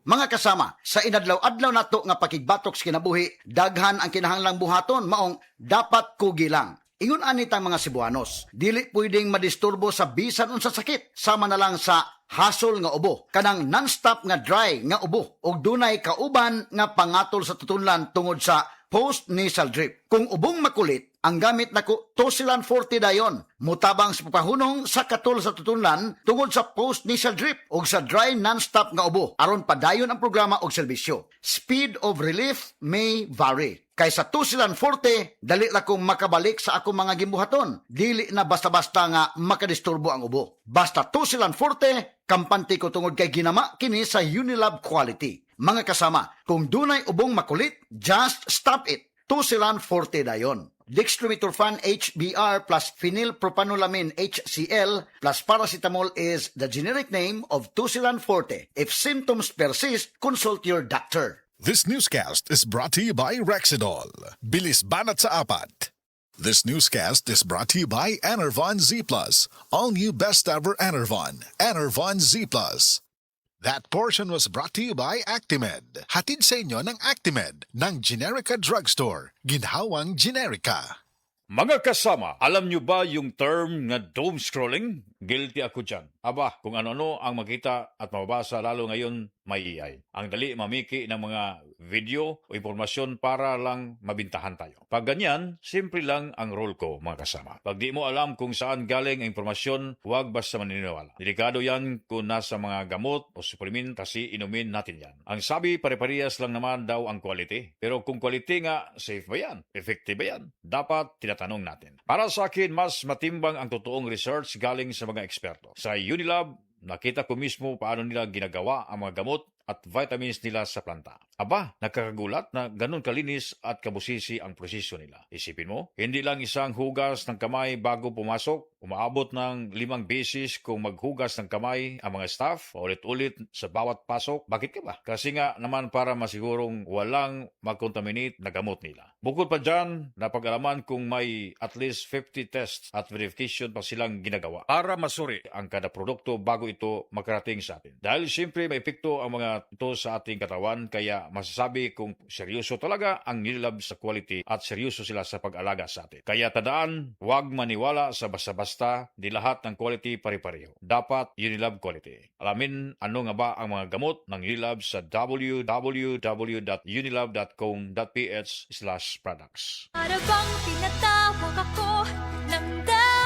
Mga kasama, sa inadlaw-adlaw nato nga pakigbatok sa kinabuhi, daghan ang kinahanglang buhaton maong dapat kugi lang. Ingon ani tang mga Cebuanos, dili pwedeng madisturbo sa bisan unsa sakit, sama na lang sa hasol nga ubo, kanang non-stop nga dry nga ubo, ug dunay kauban nga pangatol sa tutunlan tungod sa post-nasal drip. Kung ubong makulit, ang gamit nako Tosilan 40 dayon, mutabang sa pagpahunong sa katol sa tutunlan tungod sa post-nasal drip ug sa dry non-stop nga ubo, aron padayon ang programa og serbisyo. Speed of relief may vary. Kaysa Tosilan 40, dali la kong makabalik sa akong mga gimbuhaton. Dili na basta-basta nga makadisturbo ang ubo. Basta Tosilan 40, kampante ko tungod kay ginama kini sa Unilab Quality. Mga kasama, kung dunay ubong makulit, just stop it. Tosilan 40 dayon. Dextromethorphan HBr plus phenylpropanolamin HCl plus paracetamol is the generic name of Tosilan 40. If symptoms persist, consult your doctor. This newscast is brought to you by Rexidol. Bilis banat sa apat. This newscast is brought to you by Enervon Z+. All new best ever Enervon. Enervon Z+. That portion was brought to you by Actimed. Hatid sa inyo ng Actimed ng Generica Drugstore. Ginhawang Generica. Mga kasama, alam nyo ba yung term na doom scrolling? Guilty ako dyan. Aba, kung ano-ano ang makita at mababasa lalo ngayon, may AI. Ang dali mamiki ng mga video o impormasyon para lang mabintahan tayo. Pag ganyan, simple lang ang role ko, mga kasama. Pag di mo alam kung saan galing ang impormasyon, huwag basta maniniwala. Delikado yan kung nasa mga gamot o suplemen kasi inumin natin yan. Ang sabi, pare-parehas lang naman daw ang quality. Pero kung quality nga, safe ba yan? Effective ba yan? Dapat tinatanong natin. Para sa akin, mas matimbang ang totoong research galing sa mga eksperto. Sa Unilab, nakita ko mismo paano nila ginagawa ang mga gamot at vitamins nila sa planta. Aba, nakakagulat na ganun kalinis at kabusisi ang prosesyo nila. Isipin mo, hindi lang isang hugas ng kamay bago pumasok, umaabot ng 5 beses kung maghugas ng kamay ang mga staff, ulit-ulit sa bawat pasok. Bakit ka ba? Kasi nga naman para masigurong walang mag-contaminate na gamot nila. Bukod pa dyan, napag-alaman kung may at least 50 tests at verification pa silang ginagawa para masuri ang kada produkto bago ito makarating sa atin. Dahil siyempre may epekto ang mga ito sa ating katawan, kaya masasabi kung seryoso talaga ang Unilab sa quality at seryoso sila sa pag-alaga sa atin. Kaya tandaan, huwag maniwala sa basta-basta, di lahat ng quality pare-pareho. Dapat Unilab quality. Alamin ano nga ba ang mga gamot ng Unilab sa www.unilab.com.ph/products. Para bang tinatawag ako ng dagat.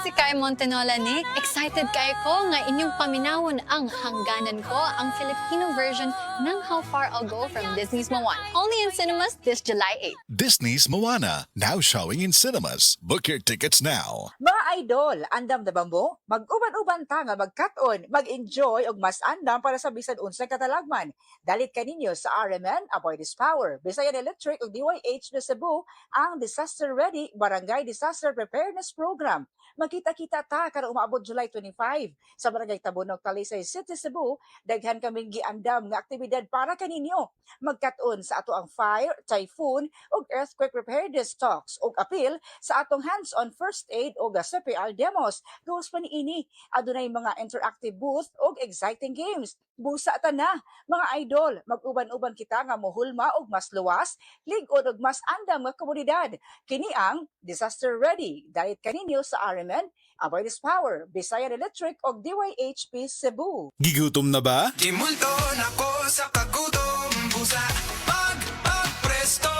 Si Kai Montenola, Nick. Excited kay ko nga inyong paminawon ang hangganan ko, ang Filipino version ng How Far I'll Go from Disney's Moana. Only in cinemas this July 8. Disney's Moana, now showing in cinemas. Book your tickets now. Mga idol, andam na ba mo? Mag-uban-uban ta nga mag-cut-on, mag-enjoy og mas andam para sa bisan unsay katalagman. Dalit kaninyo sa RMN Avoid This Power, Bisayan Electric ug DYH na Cebu ang Disaster Ready Barangay Disaster Preparedness Program. Magkita-kita ta karong umaabot July 25 sa Barangay Tabonog, Talisay City, Cebu. Daghan kaming giandam nga aktibidad para kaninyo. Magkat-on sa ato ang fire, typhoon ug earthquake preparedness talks ug apil sa atong hands-on first aid ug CPR demos. Gawas pa niini, adunay mga interactive booth ug exciting games. Busa ta na, mga idol, mag-uban-uban kita nga mohulma og mas luwas, lig-on og mas andam nga komunidad. Kini ang Disaster Ready. Dahil kaninyo sa RMN, Avoid This Power, Bisayan Electric ug DYHP Cebu. Gigutom na ba? Dimulto na ko sa kagutom busa Pag-presto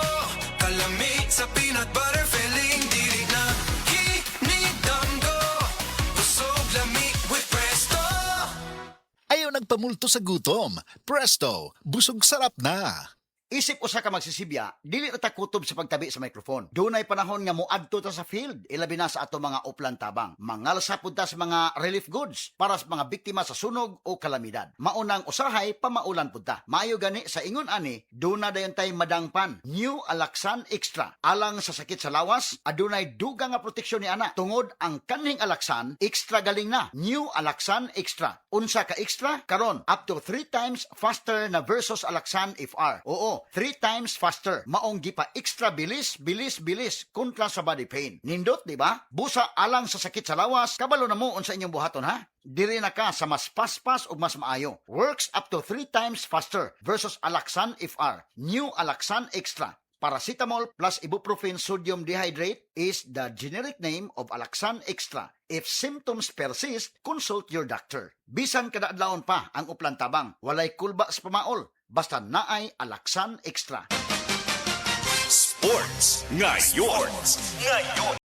Kalami sa peanut butter filling Dili na hinidam ko Busog lami with Presto Ayaw nagpamulto sa gutom. Presto, busog sarap na. Isip usa ka magsisibya, dili ta kutob sa pagtabi sa microphone. Dunay panahon nga moadto ta sa field, ilabi na sa ato mga uplan tabang. Mangalsa pud ta sa mga relief goods para sa mga biktima sa sunog o kalamidad. Maunang usahay pamaulan pud ta. Maayo gani sa ingon ani, duna dayon tay madangpan. New Alaxan Extra. Alang sa sakit sa lawas, adunay dugang nga proteksyon ni ana. Tungod ang kaning Alaxan, extra galing na. New Alaxan Extra. Unsa ka extra? Karon up to 3 times faster na versus Alaxan FR. Oo, mo 3 times faster. Maong gipa extra bilis kontra sa body pain. Nindot, di ba? Busa alang sa sakit sa lawas, kabalo na mo unsa inyong buhaton ha. Diri na ka sa mas paspas ug mas maayo. Works up to 3 times faster versus Alaxan FR. New Alaxan Extra. Paracetamol plus ibuprofen sodium dehydrate is the generic name of Alaxan Extra. If symptoms persist, consult your doctor. Bisan kada adlawon pa ang uplan tabang, walay kulba sa pamaol, basta naay Alaxan Extra. Sports ngayon.